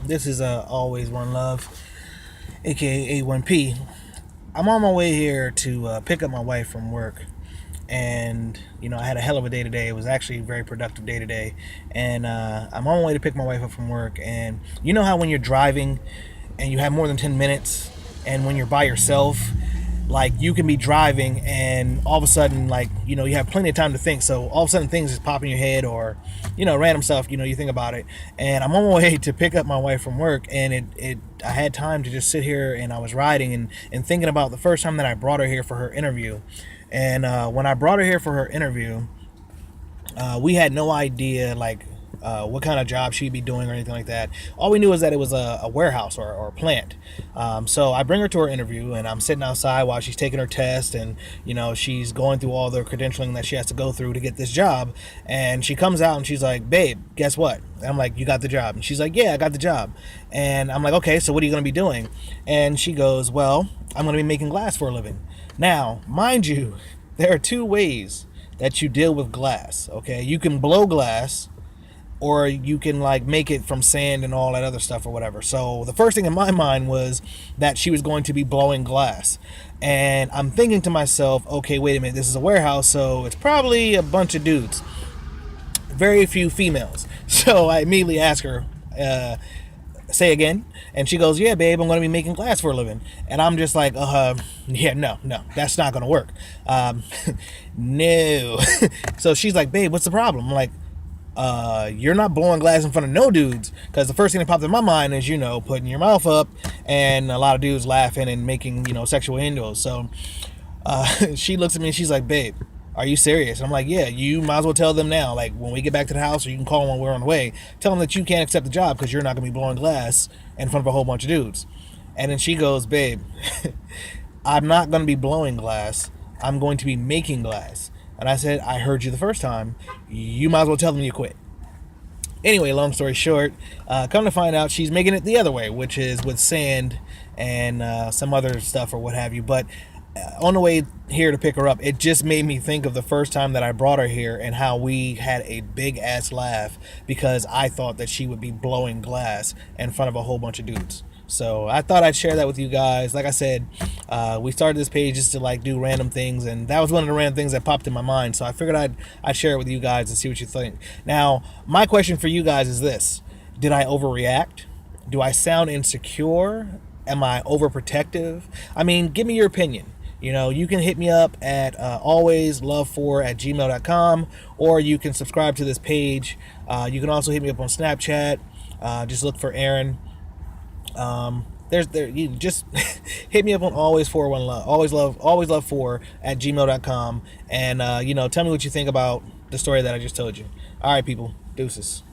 This is Always One Love, aka A1P. I'm on my way here to pick up my wife from work. And, I had a hell of a day today. It was actually a very productive day today. And I'm on my way to pick my wife up from work. And you know how when you're driving and you have more than 10 minutes, and when you're by yourself, like you can be driving and all of a sudden, like, you have plenty of time to think. So all of a sudden things just pop in your head, or random stuff, you think about it. And I'm on my way to pick up my wife from work, and I had time to just sit here, and I was riding and thinking about the first time that I brought her here for her interview. And when I brought her here for her interview, we had no idea, like, what kind of job she'd be doing or anything like that. All we knew is that it was a warehouse or a plant. So I bring her to her interview, and I'm sitting outside while she's taking her test, and she's going through all the credentialing that she has to go through to get this job. And she comes out and she's like, "Babe, guess what?" And I'm like, "You got the job?" And she's like, "Yeah, I got the job." And I'm like, "Okay, so what are you going to be doing?" And she goes, "Well, I'm going to be making glass for a living." Now, mind you, there are two ways that you deal with glass. Okay, you can blow glass, or you can like make it from sand and all that other stuff or whatever. So the first thing in my mind was that she was going to be blowing glass. And I'm thinking to myself, okay, wait a minute, this is a warehouse, so it's probably a bunch of dudes, very few females. So I immediately ask her, say again. And she goes, "Yeah, babe, I'm going to be making glass for a living." And I'm just like, yeah, no, that's not going to work. No. So she's like, "Babe, what's the problem?" I'm like, "You're not blowing glass in front of no dudes." Because the first thing that popped in my mind is, putting your mouth up and a lot of dudes laughing and making, sexual innuendos. So she looks at me and she's like, "Babe, are you serious?" And I'm like, "Yeah, you might as well tell them now. Like, when we get back to the house, or you can call them when we're on the way. Tell them that you can't accept the job because you're not going to be blowing glass in front of a whole bunch of dudes." And then she goes, "Babe, I'm not going to be blowing glass. I'm going to be making glass." And I said, "I heard you the first time. You might as well tell them you quit." Anyway, long story short, come to find out, she's making it the other way, which is with sand and some other stuff or what have you. But on the way here to pick her up, it just made me think of the first time that I brought her here and how we had a big ass laugh because I thought that she would be blowing glass in front of a whole bunch of dudes. So I thought I'd share that with you guys. Like I said, we started this page just to like do random things, and that was one of the random things that popped in my mind. So I figured I'd share it with you guys and see what you think. Now, my question for you guys is this: did I overreact? Do I sound insecure? Am I overprotective? I mean, give me your opinion. You can hit me up at alwayslove4@gmail.com, or you can subscribe to this page. You can also hit me up on Snapchat. Just look for Aaron. You just hit me up on always41love, always love4@gmail.com, and tell me what you think about the story that I just told you. All right, people, deuces.